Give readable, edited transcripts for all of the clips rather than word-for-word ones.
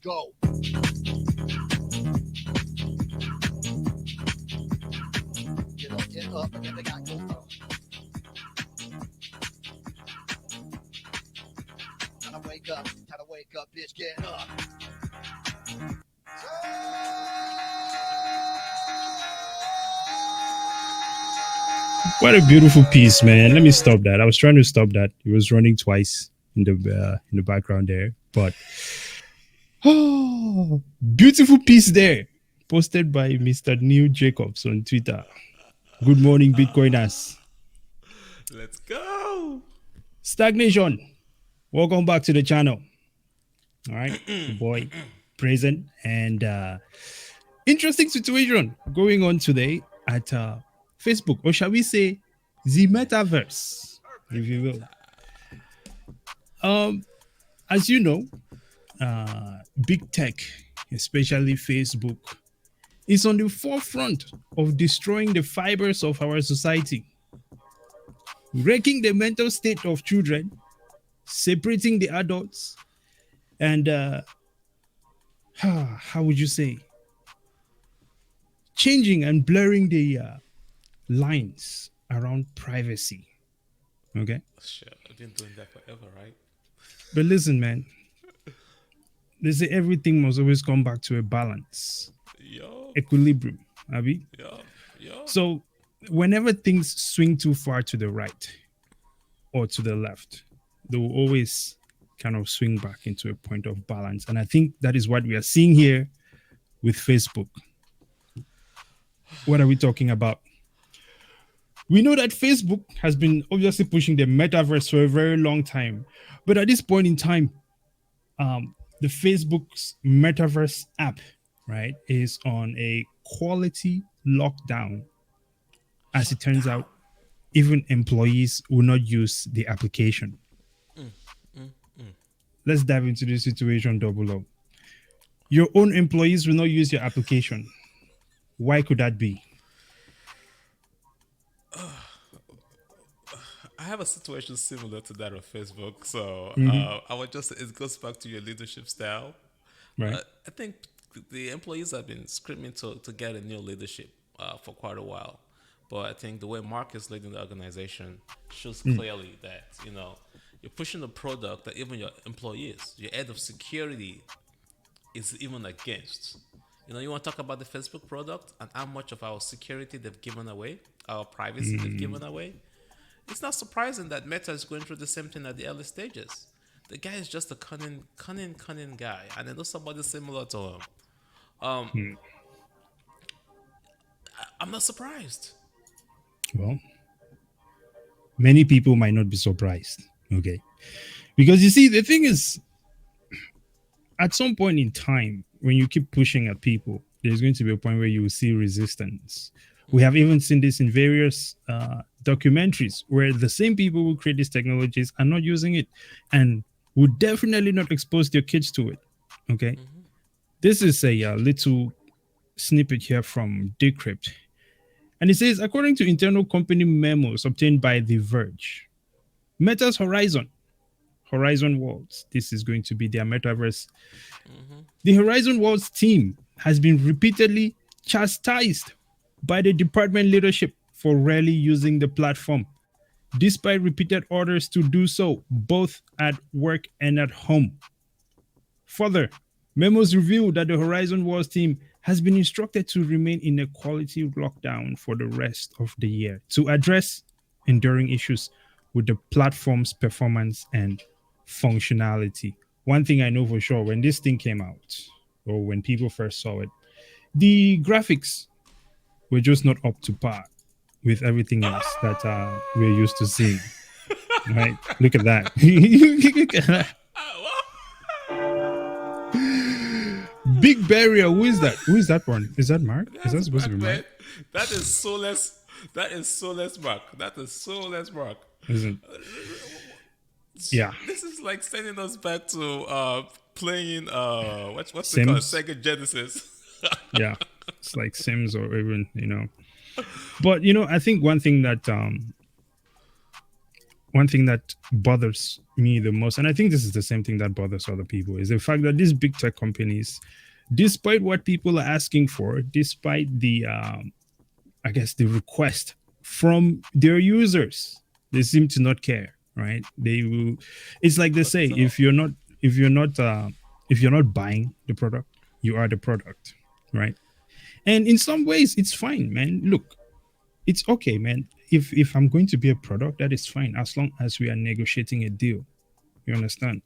go. Get up, and then they got go. Time to wake up, bitch, get up. What a beautiful piece, man. Let me stop that. I was trying to stop that. It was running twice in the background there, but oh, beautiful piece there, posted by Mr. Neil Jacobs on Twitter. Good morning, Bitcoiners. Let's go. Stagnation. Welcome back to the channel. All right, the boy present and interesting situation going on today at Facebook, or shall we say the Metaverse, if you will. As you know, big tech, especially Facebook, is on the forefront of destroying the fibers of our society, wrecking the mental state of children, separating the adults, and how would you say, changing and blurring the lines around privacy. Okay? Sure, I've been doing that forever, right? But listen, man, they say everything must always come back to a balance. Yo. Equilibrium, Abby. Yo. So whenever things swing too far to the right or to the left, they will always kind of swing back into a point of balance. And I think that is what we are seeing here with Facebook. What are we talking about? We know that Facebook has been obviously pushing the metaverse for a very long time. But at this point in time, the Facebook's Metaverse app, right, is on a quality lockdown. As it turns out, even employees will not use the application. Let's dive into the situation, Double O. Your own employees will not use your application. Why could that be? I have a situation similar to that on Facebook. So I would just, it goes back to your leadership style. Right. I think the employees have been screaming to get a new leadership for quite a while. But I think the way Mark is leading the organization shows clearly that, you're pushing a product that even your employees, your head of security is even against. You want to talk about the Facebook product and how much of our security they've given away, our privacy they've given away. It's not surprising that Meta is going through the same thing at the early stages. The guy is just a cunning guy, and I know somebody similar to him. I'm not surprised. Well, many people might not be surprised, okay? Because you see, the thing is, at some point in time, when you keep pushing at people, there's going to be a point where you will see resistance. We have even seen this in various documentaries where the same people who create these technologies are not using it and would definitely not expose their kids to it, okay? This is a little snippet here from Decrypt. And it says, according to internal company memos obtained by The Verge, Meta's Horizon Worlds, this is going to be their metaverse. The Horizon Worlds team has been repeatedly chastised by the department leadership for rarely using the platform, despite repeated orders to do so, both at work and at home. Further, memos reveal that the Horizon Worlds team has been instructed to remain in a quality lockdown for the rest of the year to address enduring issues with the platform's performance and functionality. One thing I know for sure, when this thing came out, or when people first saw it, the graphics were just not up to par with everything else that we're used to seeing. Right? Look at that. Look at that. Big barrier. Who is that? Who is that one? Is that Mark? Is that supposed to be Mark? That is so less. That is so less, Mark. That is so less, Mark. Isn't? Yeah. This is like sending us back to playing what's it Sims? called? Sega Genesis. Yeah. It's like Sims or even, But I think one thing that one thing that bothers me the most, and I think this is the same thing that bothers other people, is the fact that these big tech companies, despite what people are asking for, despite the I guess the request from their users, they seem to not care, right? They will. It's like they Not say, at all. if you're not if you're not buying the product, you are the product, right? And in some ways, it's fine, man. Look, it's okay, man. If I'm going to be a product, that is fine as long as we are negotiating a deal. You understand?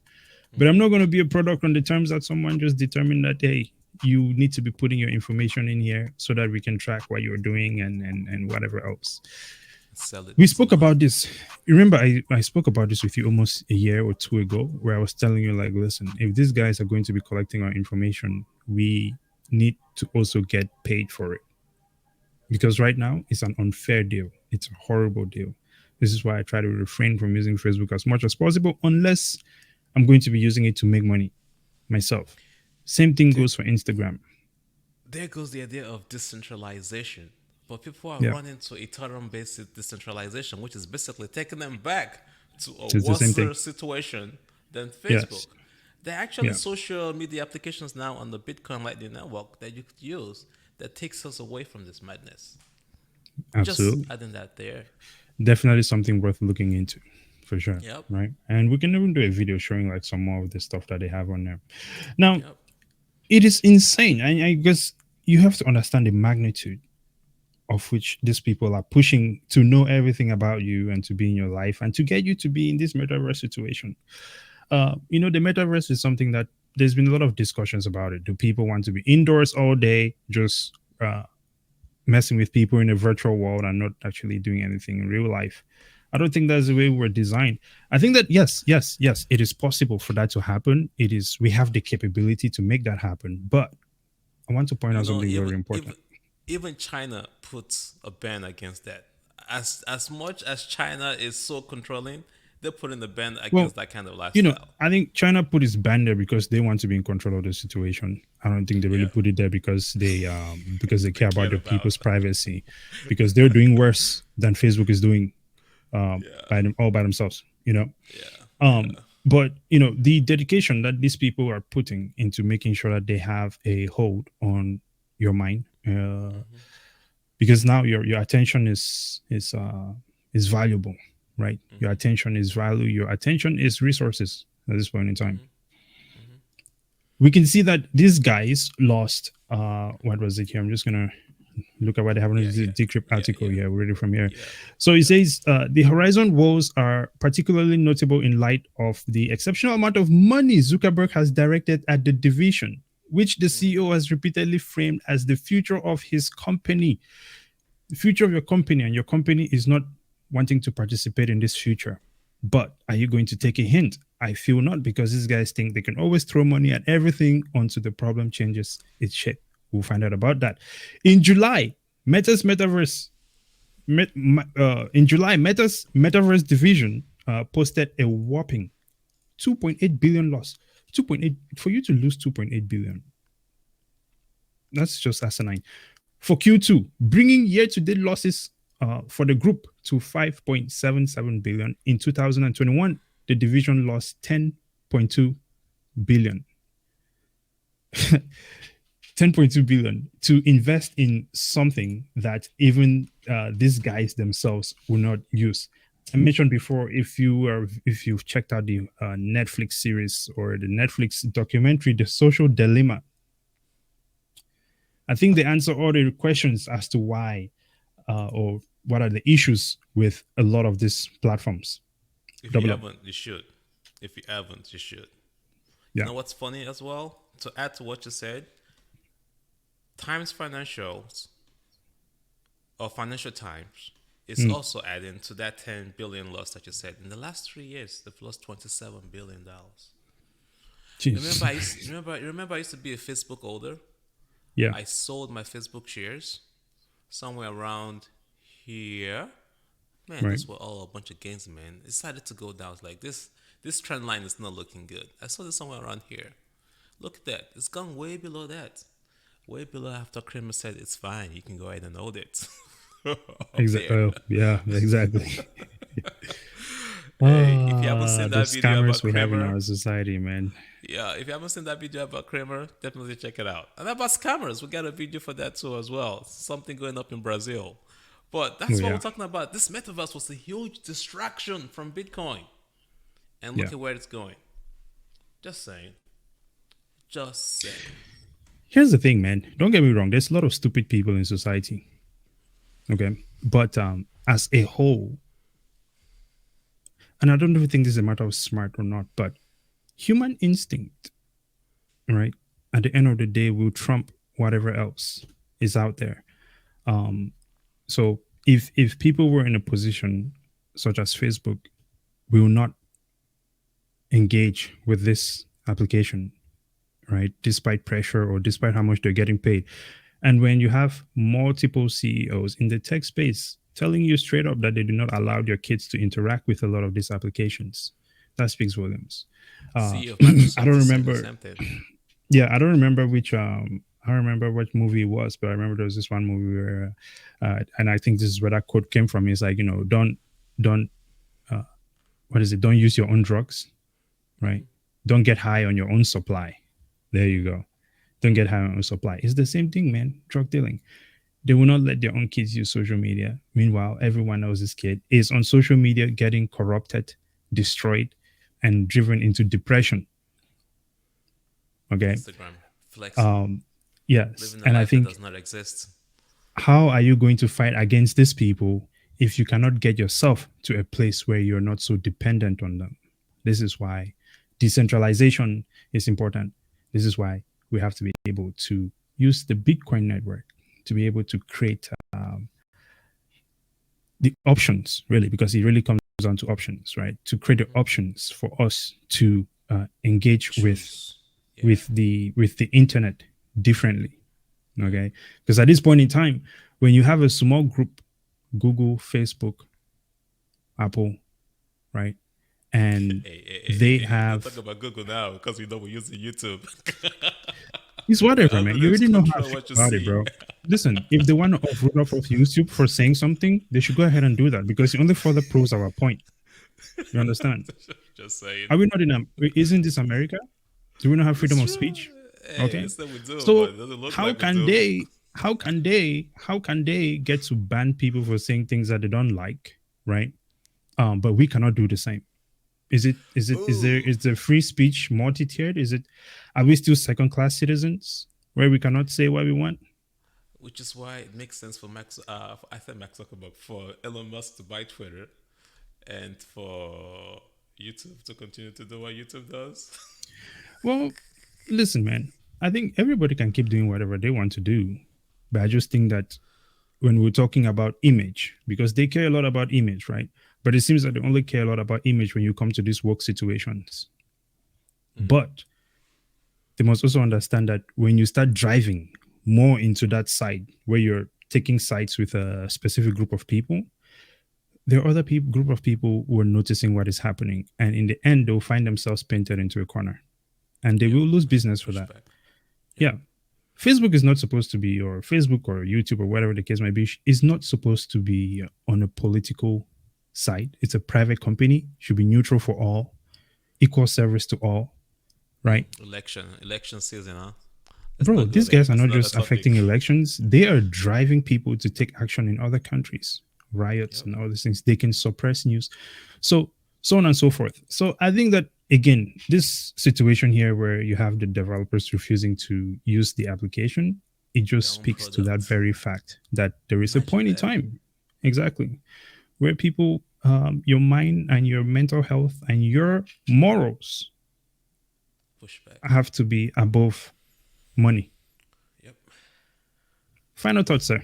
But I'm Mm-hmm. not going to be a product on the terms that someone just determined that, hey, you need to be putting your information in here so that we can track what you're doing and whatever else. Sell it We to spoke money. about this. Remember, I spoke about this with you almost a year or two ago, where I was telling you, like, listen, if these guys are going to be collecting our information, we need to also get paid for it. Because right now, it's an unfair deal. It's a horrible deal. This is why I try to refrain from using Facebook as much as possible, unless I'm going to be using it to make money myself. Same thing There, goes for Instagram. there goes the idea of decentralization. But people are Yeah, running to Ethereum based decentralization, which is basically taking them back to a it's the same worse thing. situation than Facebook. Yes. There are actually Yeah, social media applications now on the Bitcoin Lightning Network that you could use that takes us away from this madness. Just absolutely. adding that there. Definitely something worth looking into for sure. Yep. Right. And we can even do a video showing like some more of the stuff that they have on there. Now, Yep. it is insane. I guess you have to understand the magnitude of which these people are pushing to know everything about you and to be in your life and to get you to be in this metaverse situation. The metaverse is something that there's been a lot of discussions about it. Do people want to be indoors all day, just messing with people in a virtual world and not actually doing anything in real life? I don't think that's the way we're designed. I think that yes, it is possible for that to happen. It is, we have the capability to make that happen. But I want to point You out know, something even very even important. even China puts a ban against that. As much as China is so controlling, they're putting a ban Well, against that kind of lifestyle. I think China put its ban there because they want to be in control of the situation. I don't think they really Yeah, put it there because they they care about cared the about. people's privacy, because they're doing worse than Facebook is doing Yeah, by themselves. yeah, Um, yeah. but the dedication that these people are putting into making sure that they have a hold on your mind, Mm-hmm, because now your attention is valuable, right? Your mm-hmm, attention is value. Your attention is resources at this point in time. mm-hmm, mm-hmm. We can see that these guys lost. What was it here? I'm just gonna look at what they have in Yeah, the yeah, Decrypt yeah, article yeah, here. We read it from here. yeah, So it yeah. says the Horizon woes are particularly notable in light of the exceptional amount of money Zuckerberg has directed at the division, which the Mm-hmm. CEO has repeatedly framed as the future of his company. The future of your company, and your company is not wanting to participate in this future. But are you going to take a hint? I feel not, because these guys think they can always throw money at everything until the problem changes its shape. We'll find out about that. In July, Meta's Metaverse, in July, Meta's Metaverse division posted a whopping 2.8 billion loss. 2.8, for you to lose 2.8 billion, that's just asinine. For Q2, bringing year-to-date losses for the group to 5.77 billion. In 2021, the division lost 10.2 billion. 10.2 billion to invest in something that even these guys themselves will not use. I mentioned before, if you've checked out the Netflix series or the Netflix documentary, The Social Dilemma, I think they answer all the questions as to why or what are the issues with a lot of these platforms. If you Double up. haven't, you should. If you haven't, you should. You Yeah. know what's funny as well? To add to what you said, Times Financials or Financial Times is Mm. also adding to that 10 billion loss that you said. In the last 3 years, they've lost $27 billion. Jeez. Remember I used to be a Facebook holder. Yeah. I sold my Facebook shares somewhere around here. Man, Right. those were all a bunch of gains, man. It decided to go down. It's like this trend line is not looking good. I saw this somewhere around here. Look at that. It's gone way below that. Way below after Kramer said it's fine. You can go ahead and hold it. Up Exactly. there. Oh, yeah. Exactly. Hey, if you haven't seen The that video scammers about we have in Kramer, our society, man. yeah, if you haven't seen that video about Kramer, definitely check it out. And about scammers, we got a video for that too as well. Something going up in Brazil. But Oh that's what we're yeah, talking about. This metaverse was a huge distraction from Bitcoin. And yeah. look at where it's going. Just saying. Just saying. Here's the thing, man. Don't get me wrong. There's a lot of stupid people in society. Okay, but as a whole, and I don't even think this is a matter of smart or not, but human instinct, right? At the end of the day, will trump whatever else is out there. Um, so if people were in a position such as Facebook, will not engage with this application, right? Despite pressure or despite how much they're getting paid. And when you have multiple CEOs in the tech space telling you straight up that they do not allow their kids to interact with a lot of these applications, that speaks volumes. CEO of I Microsoft don't is saying the remember. same thing. Yeah, I don't remember which. I don't remember what movie it was, but I remember there was this one movie where, and I think this is where that quote came from. It's like, don't, uh, what is it? Don't use your own drugs, right? Don't get high on your own supply. There you go. Don't get high on your own supply. It's the same thing, man. Drug dealing. They will not let their own kids use social media. Meanwhile, everyone else's kid is on social media getting corrupted, destroyed, and driven into depression. Okay. Instagram. Flexing. Yes. Living a And I life that think, does not exist. how are you going to fight against these people if you cannot get yourself to a place where you're not so dependent on them? This is why decentralization is important. This is why we have to be able to use the Bitcoin network to be able to create the options, really, because it really comes down to options, right? To create the options for us to engage Choose. Yeah. with the internet differently. Okay, because at this point in time, when you have a small group, Google, Facebook, Apple, right, and they Hey, don't have, talk about Google now because we know we're using YouTube. it's The whatever, man. You algorithms already know how I control feel what you about it, see. bro. Listen, if they want to off off YouTube for saying something, they should go ahead and do that because it only further proves our point. You understand? Just saying. Are we not in? Isn't this America? Do we not have freedom It's of true. speech? Hey, Okay. it's that we do, but So it doesn't look how like we can do. they? How can they get to ban people for saying things that they don't like, right? But we cannot do the same. Ooh. Is there free speech multi-tiered? Is it, are we still second class citizens where we cannot say what we want? Which is why it makes sense for I said Max Zuckerberg, for Elon Musk to buy Twitter and for YouTube to continue to do what YouTube does. Well, listen, man. I think everybody can keep doing whatever they want to do, but I just think that when we're talking about image, because they care a lot about image, right? But it seems that they only care a lot about image when you come to these work situations. But they must also understand that when you start driving more into that side where you're taking sides with a specific group of people, there are other group of people who are noticing what is happening. And in the end, they'll find themselves painted into a corner and they Yep. will lose business for that. Pushback. Yeah. Facebook is not supposed to be, or Facebook or YouTube or whatever the case might be, is not supposed to be on a political side. It's a private company, should be neutral for all, equal service to all, right? Election season, huh? Let's Bro, not go these there. guys are That's not another just topic. affecting elections, they are driving people to take action in other countries, riots Yep. and all these things. They can suppress news. So, so on and so forth. So I think that, again, this situation here where you have the developers refusing to use the application, it just Their own speaks to that product. very fact that there is a Imagine point in that. time, exactly, where people, your mind and your mental health and your morals Pushback. have to be above money. Yep. Final thoughts, sir.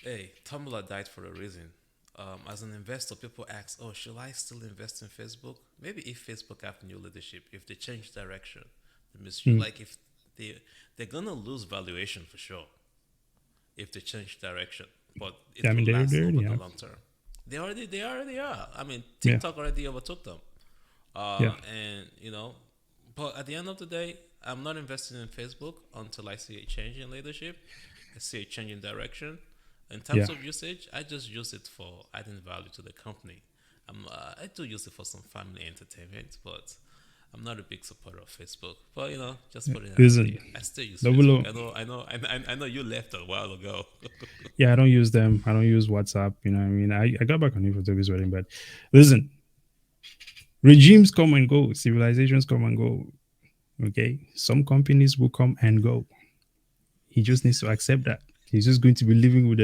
Hey, Tumblr died for a reason. As an investor, people ask, "Oh, should I still invest in Facebook?" Maybe if Facebook have new leadership, if they change direction, like if they're gonna lose valuation for sure if they change direction, but Yeah, I it will mean, last they over already the have. long term. They already are. I mean, Yeah, TikTok already overtook them. yeah, And but at the end of the day, I'm not investing in Facebook until I see a change in leadership. I see a change in direction. In yeah. terms of usage, I just use it for adding value to the company. I do use it for some family entertainment, but I'm not a big supporter of Facebook. But just put it out Listen, there. I still use Double O. Facebook. I know you left a while ago. Yeah, I don't use them. I don't use WhatsApp. You know what I mean? I got back on it for Toby's wedding, but listen, regimes come and go, civilizations come and go. Okay. Some companies will come and go. He just needs to accept that. He's just going to be living with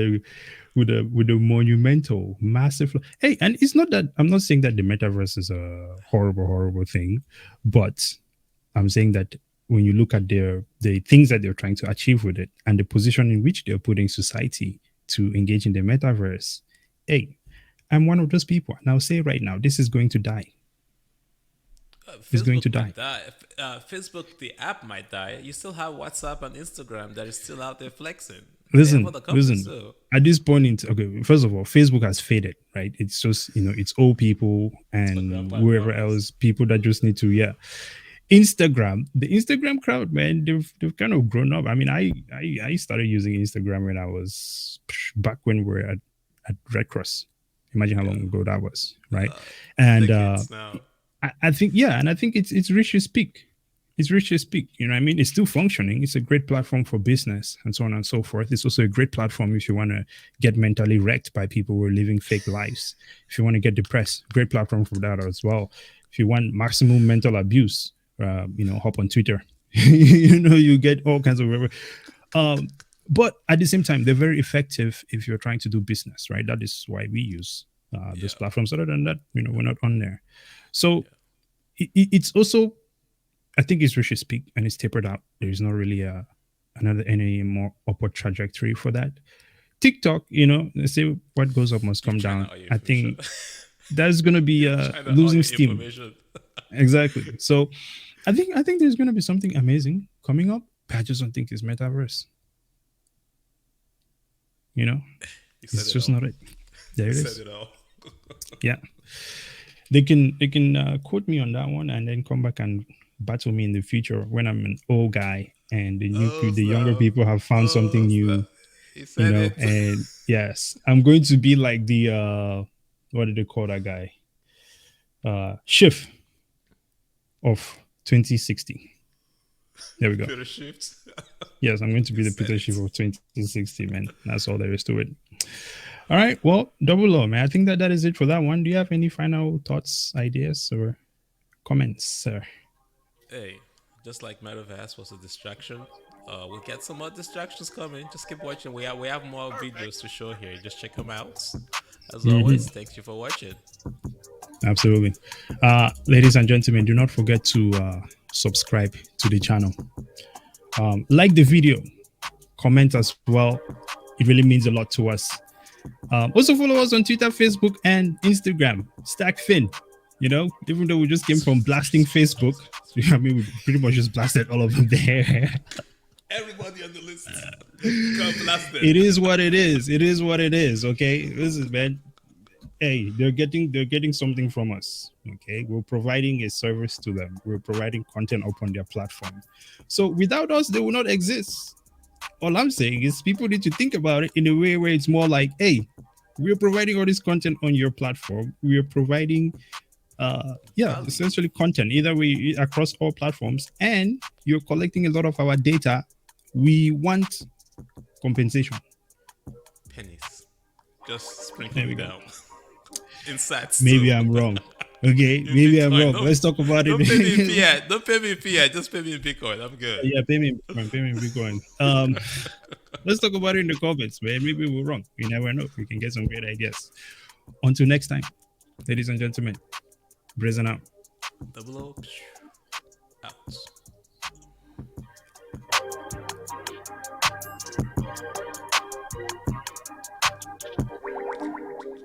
a monumental, massive. Hey, and it's not that I'm not saying that the metaverse is a horrible, horrible thing, but I'm saying that when you look at the things that they're trying to achieve with it and the position in which they're putting society to engage in the metaverse, hey, I'm one of those people. And I'll say right now, this is going to die. It's going to Facebook die. might die. Facebook, the app might die. You still have WhatsApp and Instagram that is still out there flexing. They have other companies Listen. too. At this point, okay, first of all, Facebook has faded, right? It's just it's old people It's for and grandpa and whoever grandmas. else, people that just need to, yeah. Instagram, the Instagram crowd, man, they've kind of grown up. I mean, I started using Instagram when I was back when we were at Red Cross. Imagine how Yeah. long ago that was, right? And Decades now. I think, yeah, and I think it's reached its peak. It's reached its peak. You know what I mean? It's still functioning. It's a great platform for business and so on and so forth. It's also a great platform if you want to get mentally wrecked by people who are living fake lives. If you want to get depressed, great platform for that as well. If you want maximum mental abuse, hop on Twitter. You get all kinds of. But at the same time, they're very effective if you're trying to do business, right? That is why we use those platforms. Other than that, we're not on there. So it's also, I think it's reached its peak and it's tapered out. There is not really any more upward trajectory for that. TikTok, they say what goes up must come down. I think that's going to be losing steam. Exactly. So I think there's going to be something amazing coming up. But I just don't think it's metaverse. It's just not it. There it is. Said it all. Yeah. They can quote me on that one and then come back and battle me in the future when I'm an old guy and the younger people have found something new. And yes, I'm going to be like the what did they call that guy? Schiff of 2060. There we go. Peter Schiff. Yes, I'm going to be the Peter Schiff of 2060, man. That's all there is to it. All right. Well, Double O, man. I think that is it for that one. Do you have any final thoughts, ideas, or comments, sir? Hey, just like Metaverse was a distraction, we'll get some more distractions coming. Just keep watching. We have more videos to show here. Just check them out. As always, thank you for watching. Absolutely. Ladies and gentlemen, do not forget to subscribe to the channel. Like the video, comment as well. It really means a lot to us. Also follow us on Twitter, Facebook, and Instagram. STAKK. Even though we just came from blasting Facebook, I mean, we pretty much just blasted all of them there. Everybody on the list got blasted. It is what it is. It is what it is. Okay, this is, man. Hey, they're getting something from us. Okay, we're providing a service to them. We're providing content up on their platform. So without us, they will not exist. All I'm saying is people need to think about it in a way where it's more like, hey, we're providing all this content on your platform. We are providing essentially content either we across all platforms, and you're collecting a lot of our data. We want compensation. Pennies. Just sprinkle it down. Insights. Maybe I'm wrong. Okay, maybe I'm wrong. Let's talk about it. Don't pay me in fiat. Don't pay me in fiat. Just pay me in Bitcoin. I'm good. Yeah, pay me in Bitcoin. Let's talk about it in the comments, man. Maybe we're wrong. You never know. We can get some great ideas. Until next time, ladies and gentlemen, brazen out. Double O.